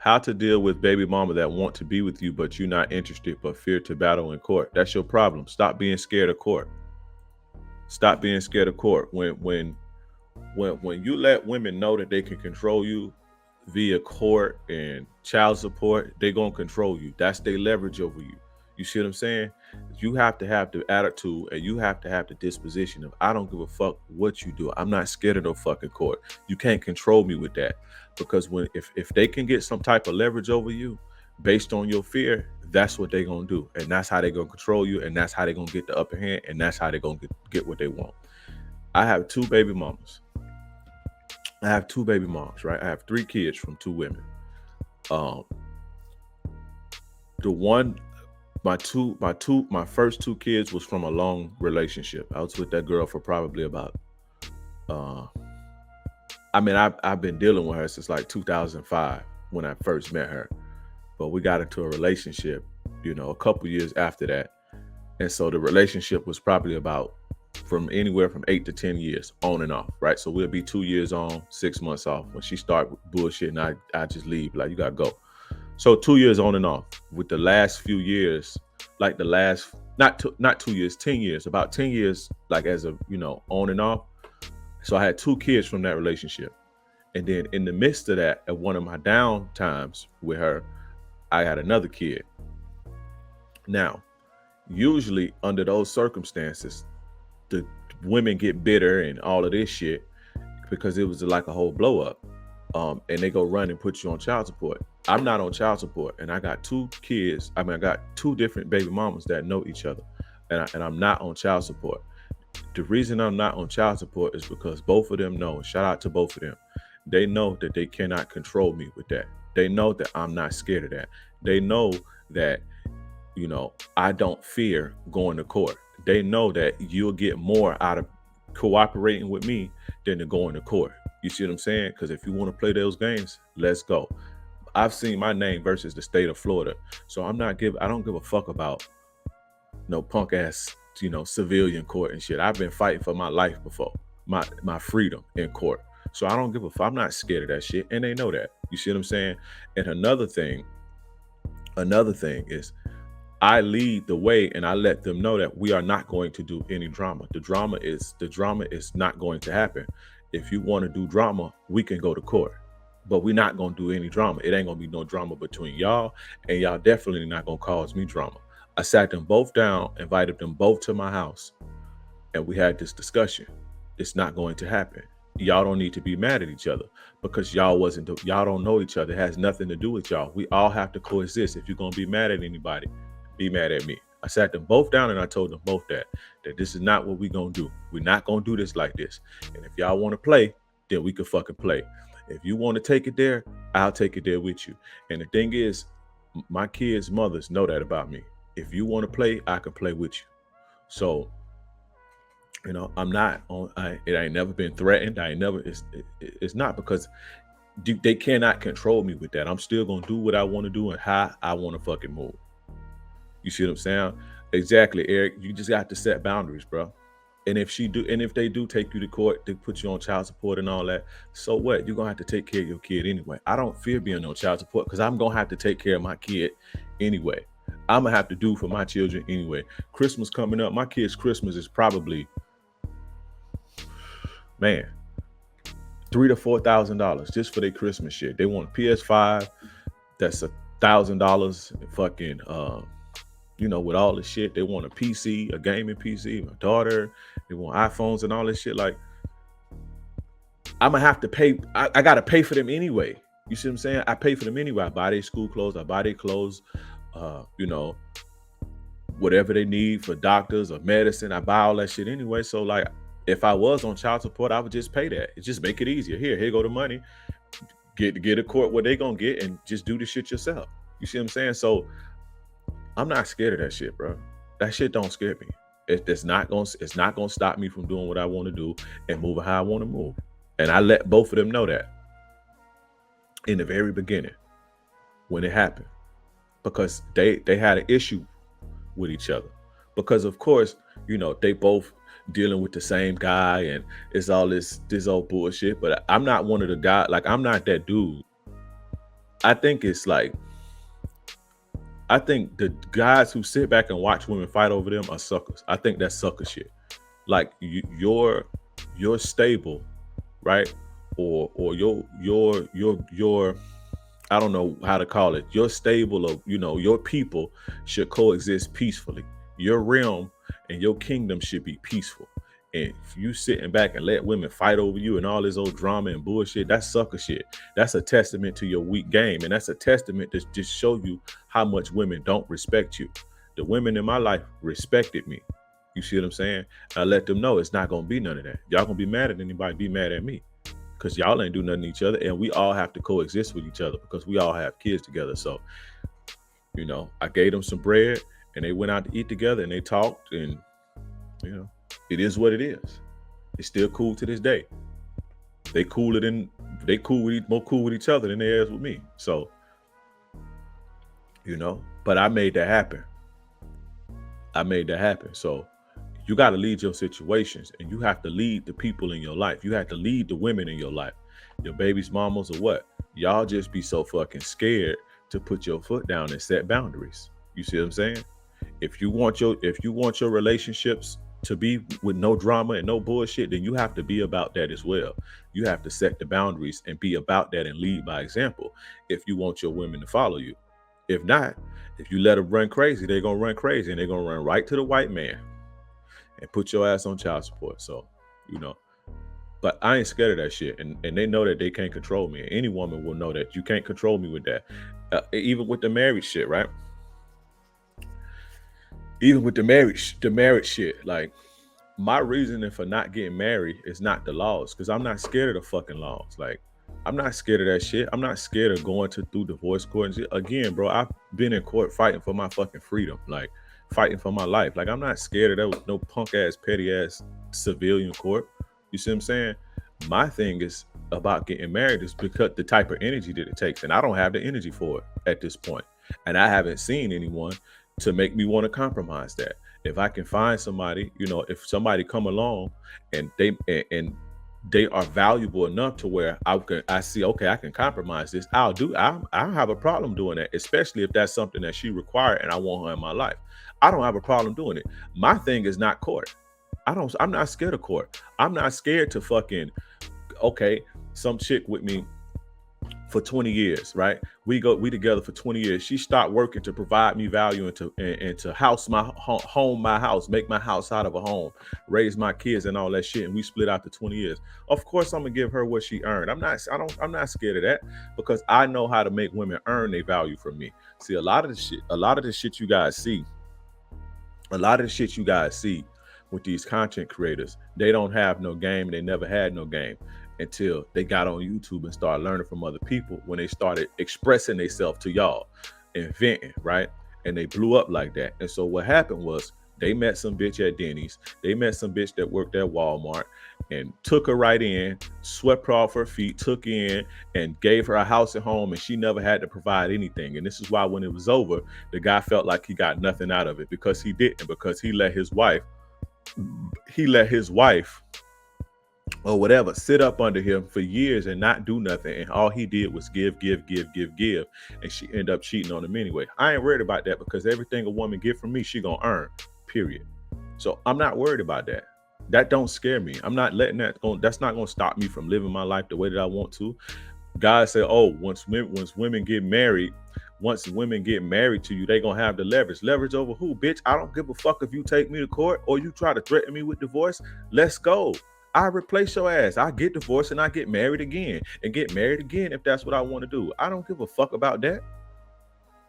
How to deal with baby mama that want to be with you, but you're not interested, but fear to battle in court. That's your problem. Stop being scared of court. Stop being scared of court. When you let women know that they can control you via court and child support, they're gonna control you. That's their leverage over you. You see what I'm saying? You have to have the attitude and you have to have the disposition of I don't give a fuck what you do. I'm not scared of no fucking court. You can't control me with that. Because when if they can get some type of leverage over you based on your fear, that's what they're gonna do. And that's how they're gonna control you, and that's how they're gonna get the upper hand, and that's how they're gonna get what they want. I have two baby mamas. I have two baby moms, right? I have three kids from two women. Um, the one, my first two kids was from a long relationship. I was with that girl for probably about, uh, I've been dealing with her since like 2005 when I first met her, but we got into a relationship, a couple years after that, and so the relationship was probably about from anywhere from 8 to 10 years on and off, right? So we'll be 2 years on, 6 months off. When she start bullshitting, I just leave, like you gotta go. So 2 years on and off. With the last few years, like the last not 2 years, 10 years, about 10 years, like as a on and off. So I had two kids from that relationship, and then in the midst of that, at one of my down times with her, I had another kid. Now, usually under those circumstances, the women get bitter and all of this shit because it was like a whole blow up. And they go run and put you on child support. I'm not on child support, and I got two kids. I got two different baby mamas that know each other, and I'm not on child support. The reason I'm not on child support is because both of them know. Shout out to both of them. They know that they cannot control me with that. They know that I'm not scared of that. They know that I don't fear going to court. They know that you'll get more out of cooperating with me than to going to court. You see what I'm saying? Because if you want to play those games, let's go. I've seen my name versus the state of Florida, so I don't give a fuck about no punk ass civilian court and shit. I've been fighting for my life before, my freedom in court. So I don't give a fuck. I'm not scared of that shit, and they know that. You see what I'm saying? And another thing is I lead the way and I let them know that we are not going to do any drama. The drama is not going to happen. If you want to do drama, we can go to court, but we're not going to do any drama. It ain't going to be no drama between y'all, and y'all definitely not going to cause me drama. I sat them both down, invited them both to my house, and we had this discussion. It's not going to happen. Y'all don't need to be mad at each other because y'all don't know each other. It has nothing to do with y'all. We all have to coexist. If you're going to be mad at anybody, be mad at me. I sat them both down and I told them both that this is not what we're going to do. We're not going to do this like this. And if y'all want to play, then we can fucking play. If you want to take it there, I'll take it there with you. And the thing is, my kids' mothers know that about me. If you want to play, I can play with you. So, I'm not on. It ain't never been threatened. It's not because they cannot control me with that. I'm still gonna do what I want to do and how I want to fucking move. You see what I'm saying? Exactly, Eric. You just got to set boundaries, bro. And if they do take you to court, they put you on child support and all that, so what? You're gonna have to take care of your kid anyway. I don't fear being on child support because I'm gonna have to take care of my kid anyway. I'm gonna have to do for my children anyway. Christmas coming up, my kids' Christmas is probably, man, $3,000 to $4,000 just for their Christmas shit. They want a PS5, that's $1,000 fucking with all this shit. They want a PC, a gaming PC. My daughter, they want iPhones and all this shit. Like, I'm gonna have to pay. I gotta pay for them anyway. You see what I'm saying? I pay for them anyway. I buy their school clothes. I buy their clothes. Whatever they need for doctors or medicine, I buy all that shit anyway. So like, if I was on child support, I would just pay that. It just make it easier. Here go the money. Get a court what they gonna get and just do the shit yourself. You see what I'm saying? So I'm not scared of that shit, bro. That shit don't scare me. It's not gonna stop me from doing what I want to do and moving how I want to move. And I let both of them know that in the very beginning when it happened, because they had an issue with each other. Because of course, they both dealing with the same guy and it's all this old bullshit. But I'm not one of the guys, like I'm not that dude I think it's like, I think the guys who sit back and watch women fight over them are suckers. I think that's sucker shit. Like you're stable, right? Or your I don't know how to call it. Your stable of, your people should coexist peacefully. Your realm and your kingdom should be peaceful. And if you sitting back and let women fight over you and all this old drama and bullshit, that's sucker shit. That's a testament to your weak game. And that's a testament to just show you how much women don't respect you. The women in my life respected me. You see what I'm saying? I let them know it's not going to be none of that. Y'all going to be mad at anybody, be mad at me. Because y'all ain't do nothing to each other. And we all have to coexist with each other because we all have kids together. So, I gave them some bread and they went out to eat together and they talked, and, it is what it is. It's still cool to this day. They more cool with each other than they is with me. So, but I made that happen. So you got to lead your situations, and you have to lead the people in your life. You have to lead the women in your life. Your baby's mamas or what? Y'all just be so fucking scared to put your foot down and set boundaries. You see what I'm saying? If you want your relationships to be with no drama and no bullshit, then you have to be about that as well. You have to set the boundaries and be about that and lead by example if you want your women to follow you. If not, if you let them run crazy, they're going to run crazy, and they're going to run right to the white man and put your ass on child support. So, but I ain't scared of that shit. And they know that they can't control me. Any woman will know that you can't control me with that. Even with the marriage shit, right? Even with the marriage shit, like, my reasoning for not getting married is not the laws, because I'm not scared of the fucking laws. Like, I'm not scared of that shit. I'm not scared of going through divorce court and shit. Again, bro, I've been in court fighting for my fucking freedom, like fighting for my life. Like, I'm not scared of that, no punk ass, petty ass civilian court. You see what I'm saying? My thing is about getting married is because the type of energy that it takes, and I don't have the energy for it at this point. And I haven't seen anyone to make me want to compromise that. If I can find somebody, if somebody come along and they are valuable enough to where I see, okay, I can compromise this, I don't have a problem doing that, especially if that's something that she required and I want her in my life. I don't have a problem doing it. My thing is not court. I'm not scared of court. I'm not scared to fucking, okay, some chick with me for 20 years, right? We together for 20 years. She stopped working to provide me value and to house my home, my house, make my house out of a home, raise my kids and all that shit. And we split out to 20 years. Of course, I'm gonna give her what she earned. I'm not scared of that, because I know how to make women earn their value from me. See, a lot of the shit you guys see with these content creators, they don't have no game. They never had no game until they got on YouTube and started learning from other people, when they started expressing themselves to y'all, inventing, right? And they blew up like that. And so what happened was, they met some bitch at Denny's. They met some bitch that worked at Walmart and took her right in, swept her off her feet, took her in and gave her a house and home, and she never had to provide anything. And this is why when it was over, the guy felt like he got nothing out of it, because he didn't, because he let his wife or whatever sit up under him for years and not do nothing, and all he did was give, and she ended up cheating on him anyway. I ain't worried about that, because everything a woman get from me, she gonna earn, period. So I'm not worried about that. That don't scare me. I'm not letting that's not gonna stop me from living my life the way that I want to. Guys say, oh, once women get married to you, they gonna have the leverage over who? Bitch, I don't give a fuck if you take me to court or you try to threaten me with divorce. Let's go. I replace your ass. I get divorced and I get married again if that's what I want to do. I don't give a fuck about that.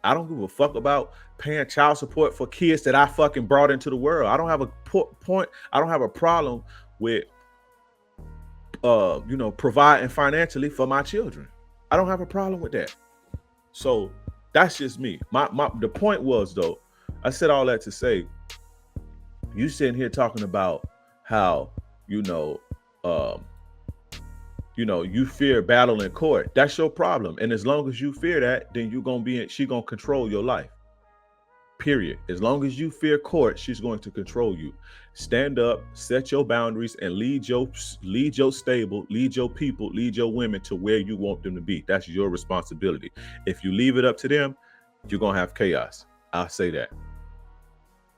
I don't give a fuck about paying child support for kids that I fucking brought into the world. I don't have a problem with providing financially for my children. I don't have a problem with that. So that's just me. The point was, though, I said all that to say, you sitting here talking about how you fear battle in court. That's your problem. And as long as you fear that, then she gonna control your life. Period. As long as you fear court, she's going to control you. Stand up, set your boundaries, and lead your stable, lead your people, lead your women to where you want them to be. That's your responsibility. If you leave it up to them, you're gonna have chaos. I'll say that.